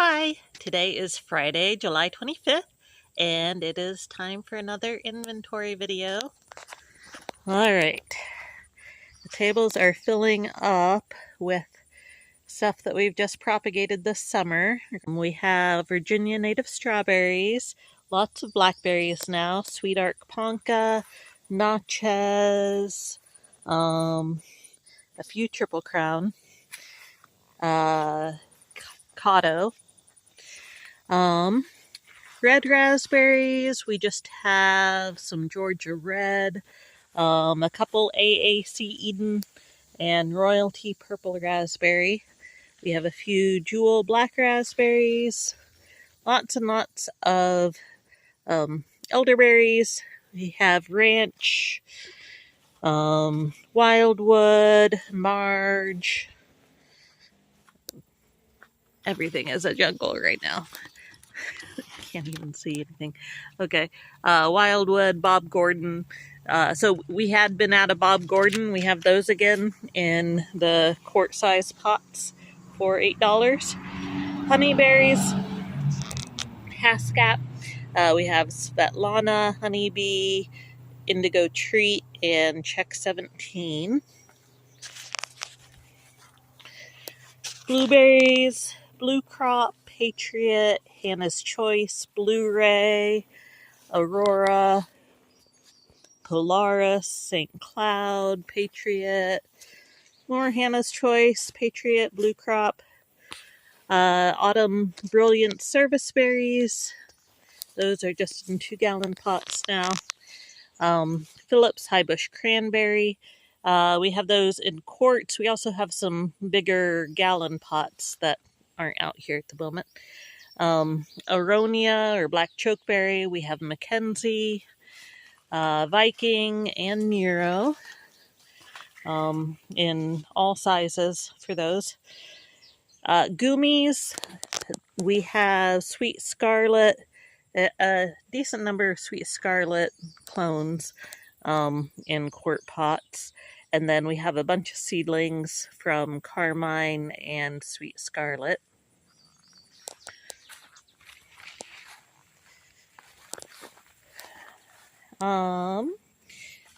Hi, today is Friday, July 25th, and it is time for another inventory video. All right, the tables are filling up with stuff that we've just propagated this summer. We have Virginia native strawberries, lots of blackberries now, Sweet Arc Ponca, Natchez, a few Triple Crown, Cotto, red raspberries. We just have some Georgia Red, a couple AAC Eden, and Royalty Purple Raspberry. We have a few Jewel Black Raspberries, lots and lots of elderberries. We have Ranch, Wildwood, Marge. Everything is a jungle right now. Can't even see anything. Okay, Wildwood, Bob Gordon. So we had been out of Bob Gordon. We have those again in the quart-size pots for $8. Honeyberries, Hascap. We have Svetlana, Honeybee, Indigo Treat, and Check 17. Blueberries, Blue Crop, Patriot, Hannah's Choice, Blu-ray, Aurora, Polaris, St. Cloud, Patriot, more Hannah's Choice, Patriot, Blue Crop, Autumn Brilliant Service Berries. Those are just in 2-gallon pots now. Phillips High Bush Cranberry. We have those in quarts. We also have some bigger gallon pots that aren't out here at the moment. Aronia or Black Chokeberry. We have Mackenzie, Viking, and Nero in all sizes for those. Gummies, we have Sweet Scarlet, a decent number of Sweet Scarlet clones in quart pots. And then we have a bunch of seedlings from Carmine and Sweet Scarlet.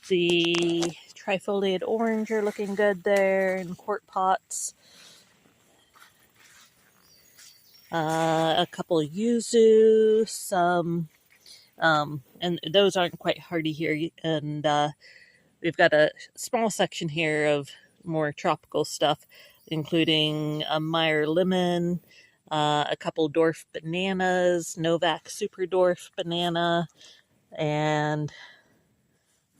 The trifoliate orange are looking good there in quart pots. A couple of yuzu, some, and those aren't quite hardy here. And we've got a small section here of more tropical stuff, including a Meyer lemon, a couple dwarf bananas, Novak Super Dwarf banana, and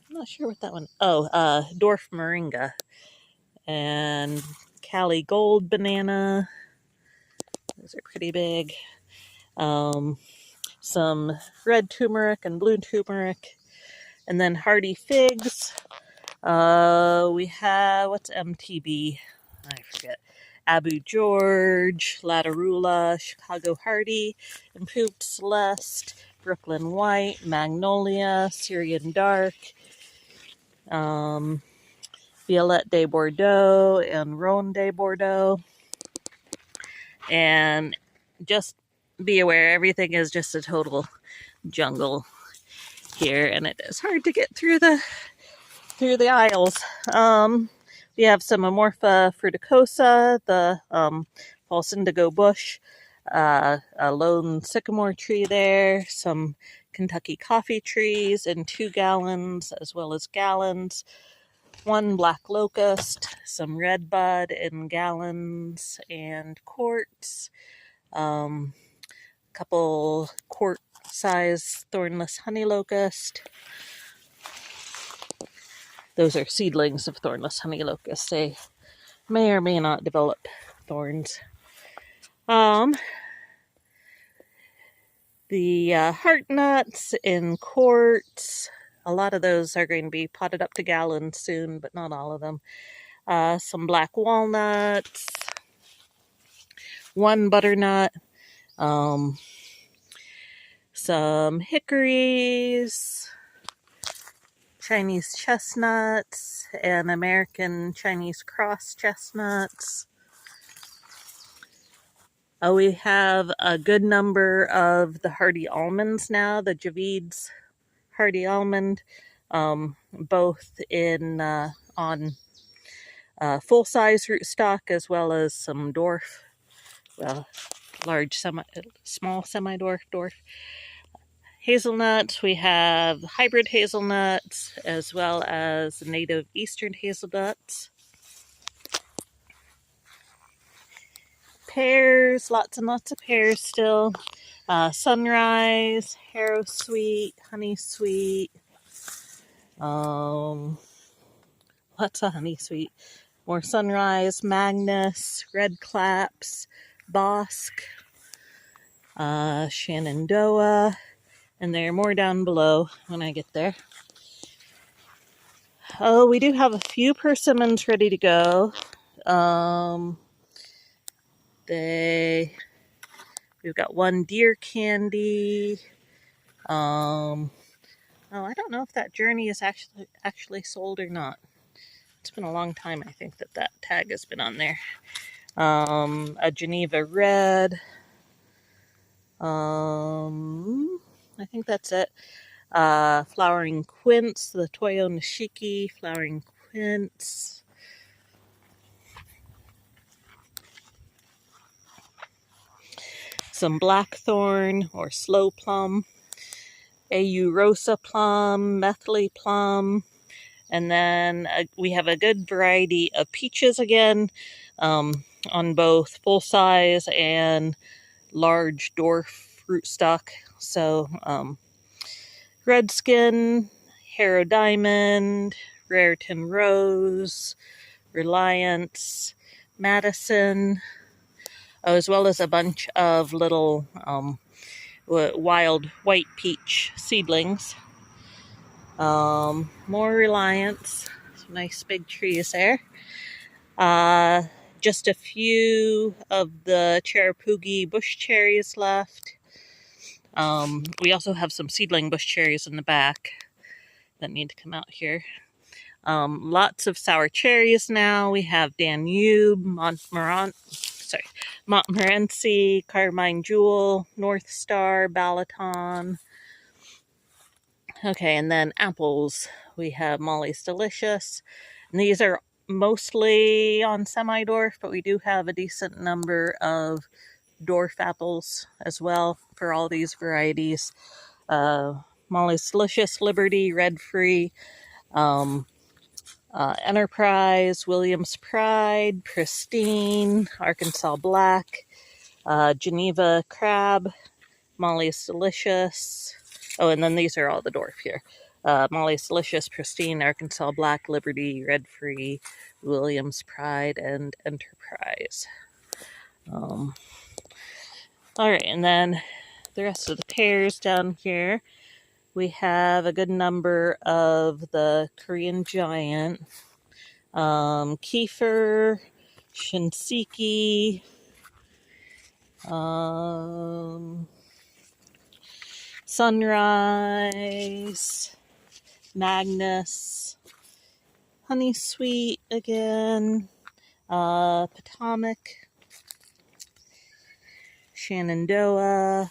I'm not sure what that one. Oh, dwarf moringa, and Cali Gold banana. Those are pretty big. Some red turmeric and blue turmeric, and then hardy figs. We have, what's MTB? I forget. Abu George, Latarula, Chicago Hardy, Improved Celeste, Brooklyn White, Magnolia, Syrian Dark, Violette de Bordeaux, and Rhone de Bordeaux. And just be aware, everything is just a total jungle here, and it is hard to get through the aisles. We have some Amorpha fruticosa, the false indigo bush, a lone sycamore tree there, some Kentucky coffee trees in 2 gallons as well as gallons, 1 black locust, some red bud in gallons and quarts, couple quart size thornless honey locust. Those are seedlings of thornless honey locust. They may or may not develop thorns. The heart nuts in quarts. A lot of those are going to be potted up to gallons soon, but not all of them. Some black walnuts. 1 butternut. Some hickories. Chinese chestnuts and American Chinese cross chestnuts. We have a good number of the hardy almonds now, the Javid's hardy almond, both in on full-size rootstock as well as some dwarf, well, small semi-dwarf, dwarf hazelnuts. We have hybrid hazelnuts as well as native eastern hazelnuts. Pears, lots and lots of pears still. Sunrise, Harrow Sweet, Honey Sweet, lots of Honey Sweet. More Sunrise, Magnus, Red Claps, Bosque, Shenandoah, and there are more down below when I get there. Oh, we do have a few persimmons ready to go. We've got one deer candy. Oh, I don't know if that journey is actually sold or not. It's been a long time, I think, that tag has been on there. A Geneva Red. I think that's it. Flowering Quince, the Toyo Nishiki Flowering Quince. Some Blackthorn or Slow Plum. AU Rosa Plum, Methley Plum. And then we have a good variety of peaches again, on both full size and large dwarf rootstock. So, Redskin, Harrow Diamond, Raritan Rose, Reliance, Madison, as well as a bunch of little wild white peach seedlings. More Reliance, some nice big trees there. Just a few of the Cherapoogie bush cherries left. We also have some seedling bush cherries in the back that need to come out here. Lots of sour cherries now. We have Danube, Montmorency, Carmine Jewel, North Star, Balaton. Okay, and then apples. We have Molly's Delicious. And these are mostly on semi-dwarf, but we do have a decent number of dwarf apples as well for all these varieties. Molly's Delicious, Liberty, Red Free, Enterprise, Williams Pride, Pristine, Arkansas Black, Geneva Crab, Molly's Delicious. Oh, and then these are all the dwarf here. Molly's Delicious, Pristine, Arkansas Black, Liberty, Red Free, Williams Pride, and Enterprise. Alright, and then the rest of the pears down here. We have a good number of the Korean Giant, Kefir, Shinseki, Sunrise, Magnus, Honey Sweet again, Potomac, Shenandoah,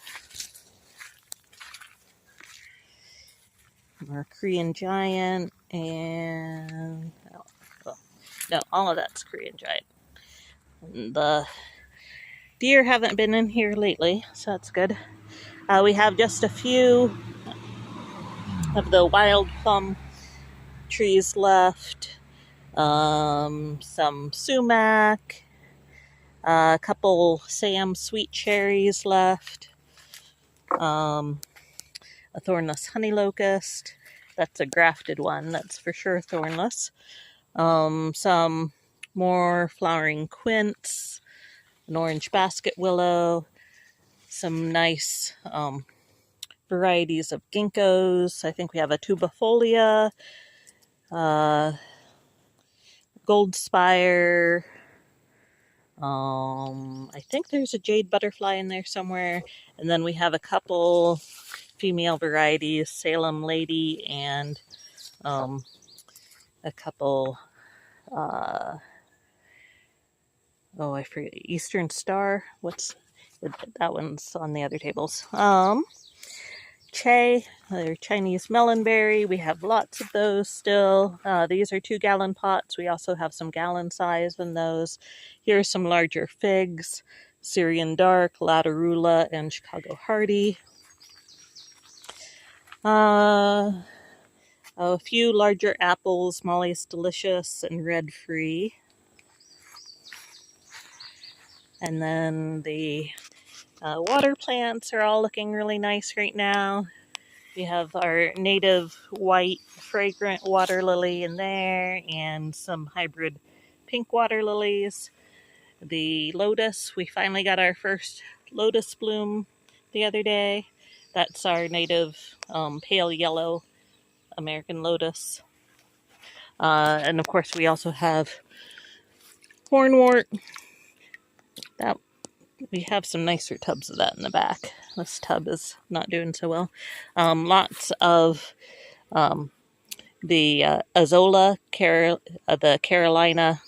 our Korean Giant, and no, all of that's Korean Giant. The deer haven't been in here lately, so that's good. We have just a few of the wild plum trees left. Some sumac, a couple Sam sweet cherries left, a thornless honey locust. That's a grafted one, that's for sure thornless. Some more flowering quince, an orange basket willow, some nice varieties of ginkgos. I think we have a tubifolia, gold spire. I think there's a jade butterfly in there somewhere. And then we have a couple female varieties, Salem Lady, and a couple, I forget, Eastern Star. That one's on the other tables. Che, or Chinese melonberry. We have lots of those still. These are 2-gallon pots. We also have some gallon size in those. Here are some larger figs. Syrian Dark, Latarula, and Chicago Hardy. A few larger apples, Molly's Delicious and Red Free. And then the water plants are all looking really nice right now. We have our native white fragrant water lily in there and some hybrid pink water lilies. The lotus, we finally got our first lotus bloom the other day. That's our native pale yellow American lotus. And of course we also have hornwort. That we have some nicer tubs of that in the back. This tub is not doing so well. Lots of the Azolla, the Carolina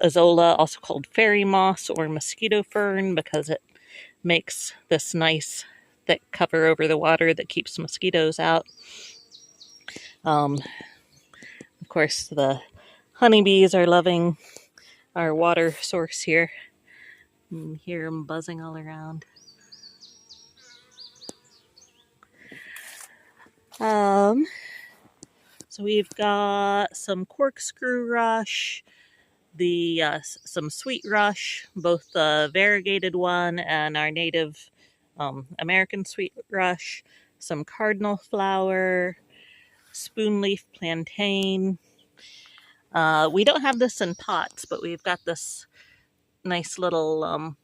Azolla, also called fairy moss or mosquito fern, because it makes this nice thick cover over the water that keeps mosquitoes out. Of course, the honeybees are loving our water source here. You hear them buzzing all around. So we've got some corkscrew rush, some sweet rush, both the variegated one and our native American sweet rush, some cardinal flower, spoonleaf plantain. We don't have this in pots, but we've got this nice little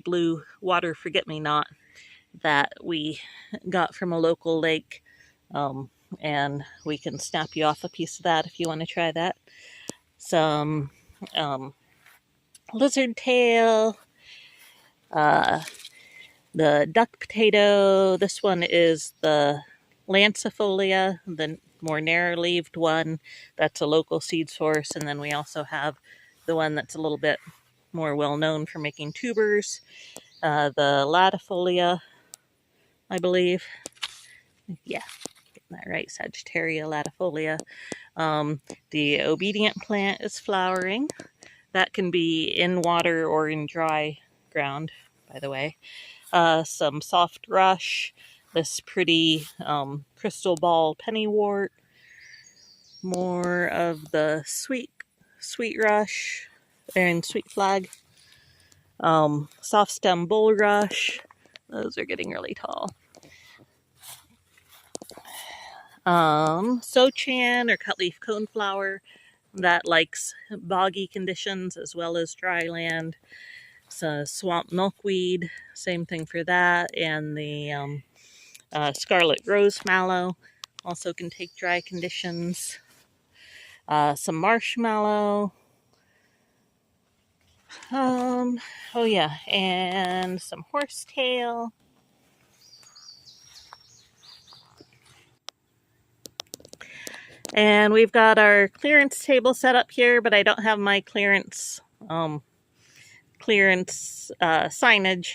blue water forget-me-not that we got from a local lake. And we can snap you off a piece of that if you want to try that. Some lizard tail, the duck potato. This one is the lancifolia, the more narrow-leaved one. That's a local seed source. And then we also have the one that's a little bit more well-known for making tubers, the latifolia, I believe. Yeah, getting that right, Sagittaria latifolia. The obedient plant is flowering. That can be in water or in dry ground, by the way. Some soft rush, this pretty crystal ball pennywort, more of the sweet rush and sweet flag, soft stem bulrush. Those are getting really tall. Sochan or cutleaf coneflower, that likes boggy conditions as well as dry land. So swamp milkweed, same thing for that. And the scarlet rose mallow also can take dry conditions. Some marshmallow. Oh yeah, and some horsetail. And we've got our clearance table set up here, but I don't have my clearance signage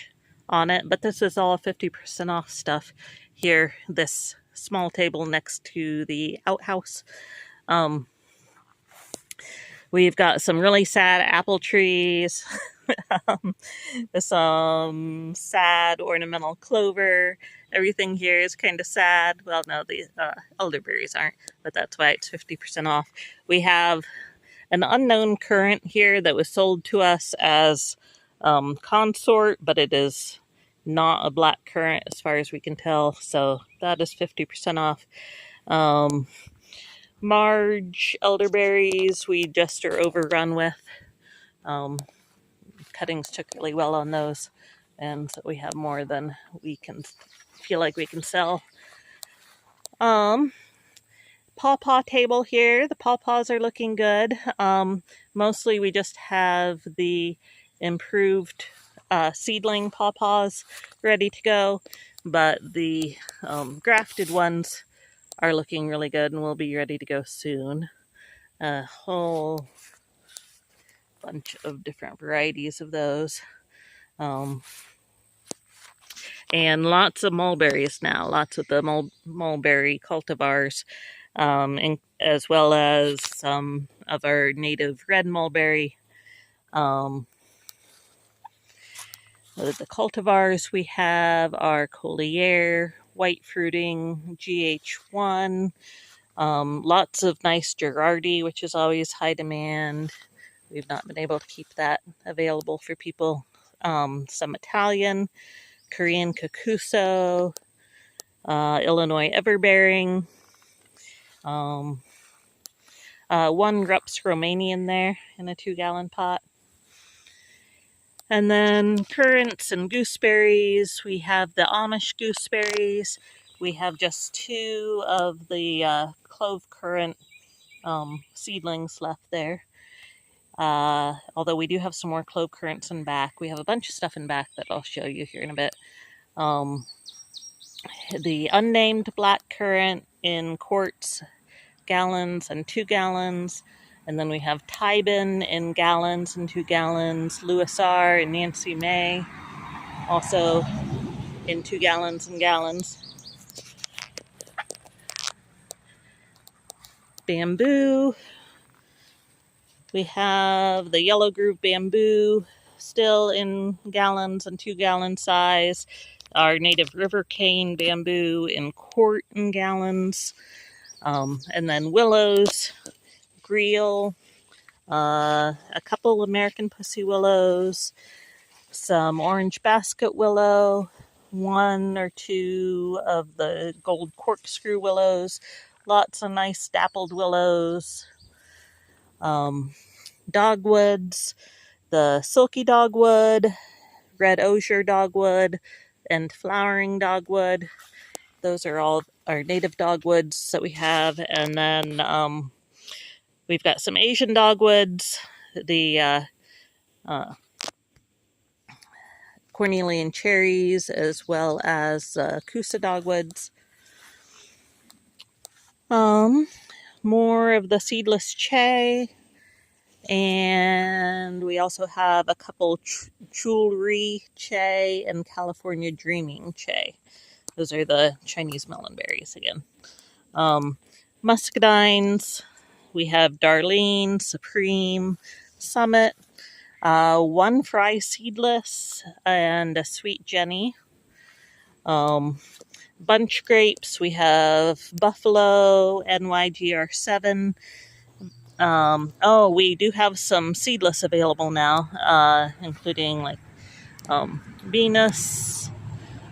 on it. But this is all 50% off stuff here. This small table next to the outhouse. We've got some really sad apple trees. Some sad ornamental clover. Everything here is kind of sad. Well, no, the elderberries aren't, but that's why it's 50% off. We have an unknown currant here that was sold to us as consort, but it is not a black currant as far as we can tell, so that is 50% off. Marge elderberries we just are overrun with. Cuttings took really well on those, and so we have more than we can feel like we can sell. Pawpaw table here. The pawpaws are looking good. Mostly we just have the improved seedling pawpaws ready to go, but the grafted ones are looking really good and will be ready to go soon. A whole bunch of different varieties of those. And lots of mulberries now, lots of the mulberry cultivars, as well as some of our native red mulberry. The cultivars we have are Collier, white fruiting, GH1, lots of nice Girardi, which is always high demand. We've not been able to keep that available for people. Some Italian, Korean Kakuso, Illinois Everbearing, one Rups Romanian there in a 2-gallon pot. And then currants and gooseberries. We have the Amish gooseberries. We have just 2 of the clove currant seedlings left there. Although we do have some more clove currants in back. We have a bunch of stuff in back that I'll show you here in a bit. The unnamed black currant in quarts, gallons, and 2 gallons. And then we have Tybin in gallons and 2 gallons. Louis R. and Nancy May, also in 2 gallons and gallons. Bamboo. We have the yellow groove bamboo still in gallons and 2-gallon size. Our native river cane bamboo in quart and gallons. And then willows, Greel, a couple American pussy willows, some orange basket willow, 1 or 2 of the gold corkscrew willows, lots of nice dappled willows, dogwoods, the silky dogwood, red osier dogwood, and flowering dogwood. Those are all our native dogwoods that we have. And then we've got some Asian dogwoods, the Cornelian cherries, as well as Coosa dogwoods. More of the seedless Che, and we also have a couple Chulri Che and California Dreaming Che. Those are the Chinese melonberries again. Muscadines, we have Darlene, Supreme, Summit, 1 Fry seedless, and a Sweet Jenny. Bunch grapes, we have Buffalo, NYGR7. We do have some seedless available now, including like Venus.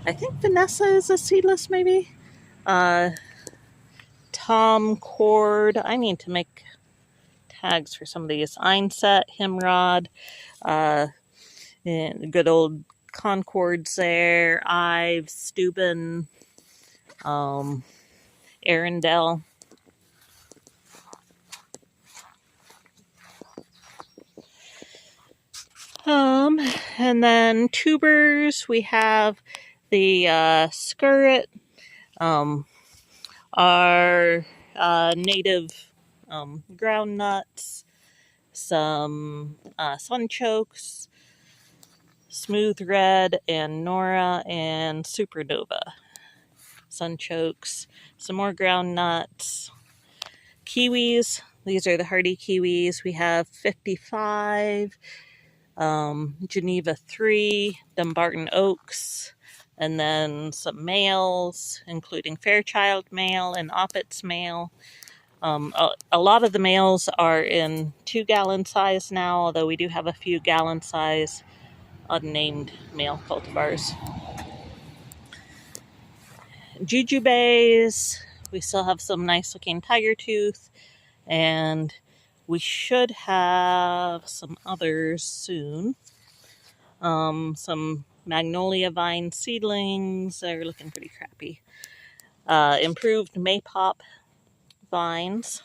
I think Vanessa is a seedless, maybe. Tom Cord. I need to make tags for some of these. Einset, Himrod, and good old Concords there. Ives, Steuben, Arundel. And then tubers, we have the skirret, our native ground nuts, some sunchokes, smooth red, and Nora, and supernova. Sunchokes, some more ground nuts, kiwis. These are the hardy kiwis. We have 55, Geneva 3, Dumbarton Oaks, and then some males, including Fairchild male and Oppitz male. A lot of the males are in 2-gallon size now, although we do have a few gallon size unnamed male cultivars. Jujubes, we still have some nice looking tiger tooth, and we should have some others soon. Some magnolia vine seedlings are looking pretty crappy. Improved maypop vines.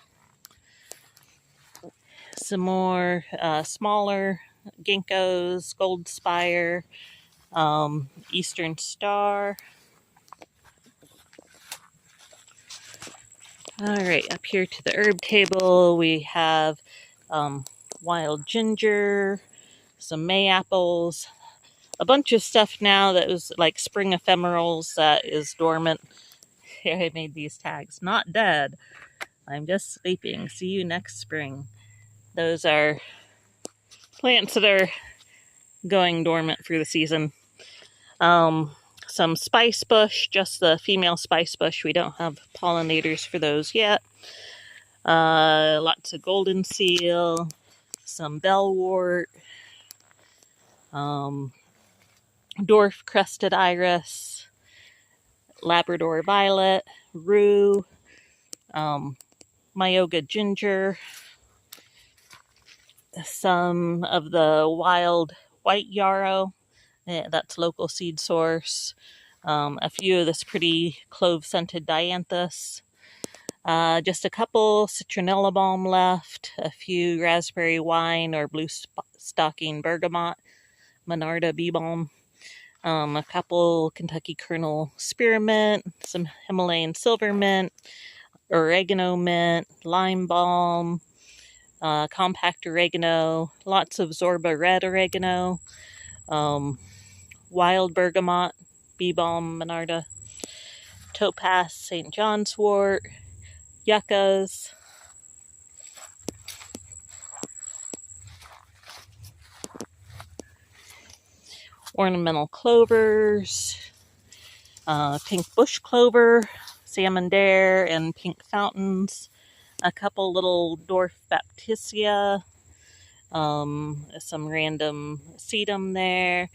Some more smaller ginkgos, gold spire, eastern star. All right, up here to the herb table, we have wild ginger, some May apples, a bunch of stuff now that was like spring ephemerals that is dormant. Here, I made these tags. Not dead. I'm just sleeping. See you next spring. Those are plants that are going dormant through the season. Some spice bush, just the female spice bush. We don't have pollinators for those yet. Lots of golden seal, some bellwort, dwarf crested iris, Labrador violet, rue, Myoga ginger, some of the wild white yarrow, that's local seed source, a few of this pretty clove-scented dianthus, just a couple citronella balm left, a few raspberry wine or blue stocking bergamot, Monarda bee balm, a couple Kentucky Colonel spearmint, some Himalayan silver mint, oregano mint, lime balm, compact oregano, lots of Zorba red oregano, wild bergamot, bee balm, Monarda, topaz, St. John's wort, yuccas, ornamental clovers, pink bush clover, salmon dare, and pink fountains, a couple little dwarf baptisia, some random sedum there,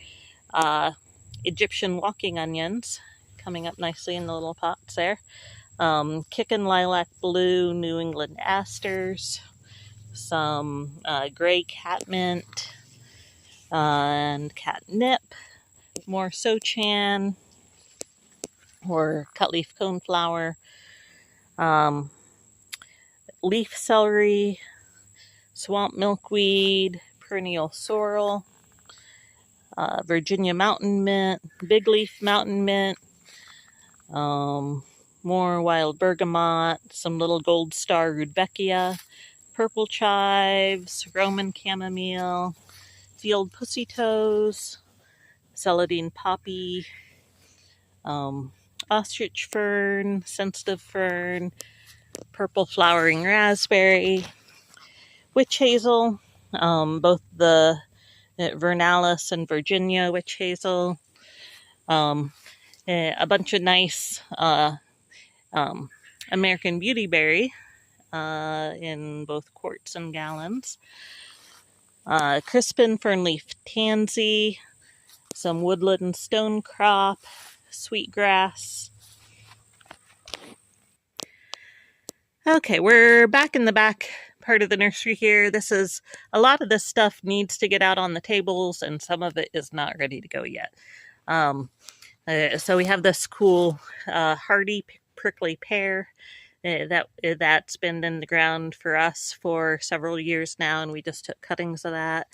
Egyptian walking onions coming up nicely in the little pots there, kickin' lilac blue New England asters, some gray catmint, and catnip, more sochan or cutleaf coneflower, leaf celery, swamp milkweed, perennial sorrel, Virginia mountain mint, big leaf mountain mint, more wild bergamot, some little gold star rudbeckia, purple chives, Roman chamomile, field pussy toes, celandine poppy, ostrich fern, sensitive fern, purple flowering raspberry, witch hazel, both the Vernalis and Virginia witch hazel, a bunch of nice American beautyberry in both quarts and gallons, crispin fernleaf tansy, some woodland stonecrop, sweetgrass. Okay, we're back in the back part of the nursery here. A lot of this stuff needs to get out on the tables, and some of it is not ready to go yet. So we have this cool hardy prickly pear that's been in the ground for us for several years now, and we just took cuttings of that.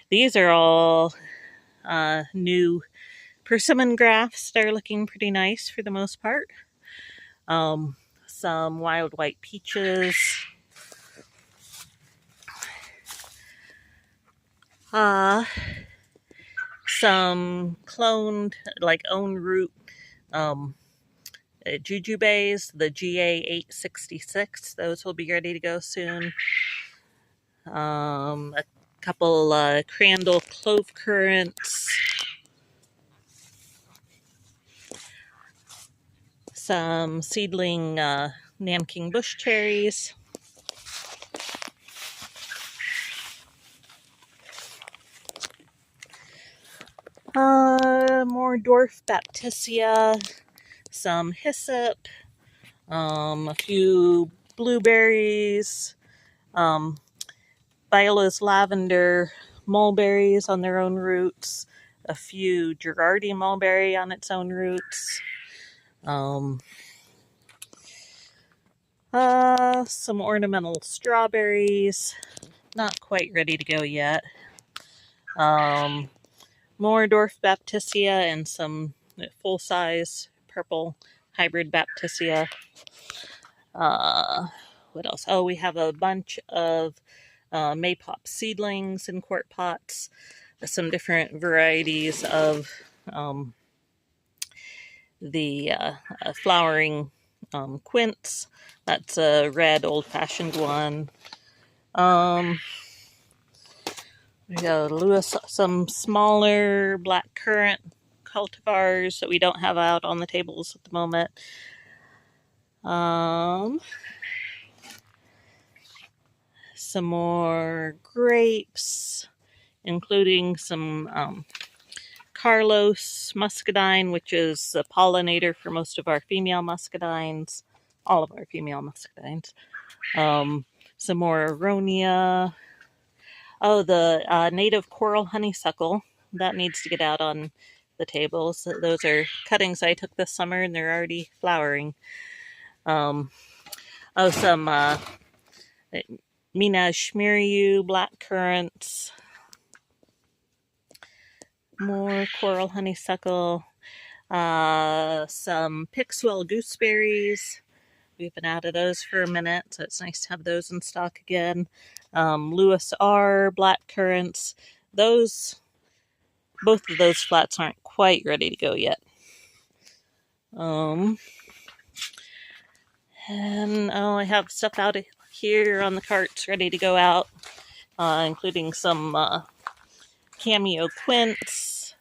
These are all new persimmon grafts. They're looking pretty nice for the most part. Some wild white peaches, some cloned, like own root jujubes, the GA866. Those will be ready to go soon. A couple Crandall clove currants, some seedling Nanking bush cherries, more dwarf baptisia, some hyssop, a few blueberries, Viola's lavender mulberries on their own roots, a few Girardi mulberry on its own roots, some ornamental strawberries, not quite ready to go yet, more dwarf baptisia and some full-size purple hybrid baptisia. What else? Oh, we have a bunch of maypop seedlings in quart pots. some different varieties of the flowering quince. That's a red old-fashioned one. We got Lewis, some smaller black currant cultivars that we don't have out on the tables at the moment. Some more grapes, including some Carlos muscadine, which is a pollinator for most of our female muscadines, all of our female muscadines. Some more aronia. Oh, the native coral honeysuckle. That needs to get out on the tables. Those are cuttings I took this summer, and they're already flowering. Some Mina Shmiriu black currants. More coral honeysuckle. Some Pixwell gooseberries. We've been out of those for a minute, so it's nice to have those in stock again. Lewis R. black currants. Both of those flats aren't quite ready to go yet. And I have stuff out here on the carts ready to go out, including some Cameo quince,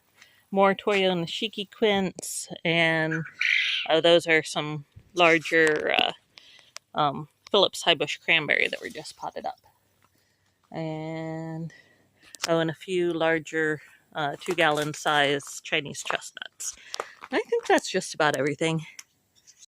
more Toyo Nishiki quince, and those are some larger Phillips High Bush cranberry that were just potted up. And a few larger 2-gallon size Chinese chestnuts. I think that's just about everything.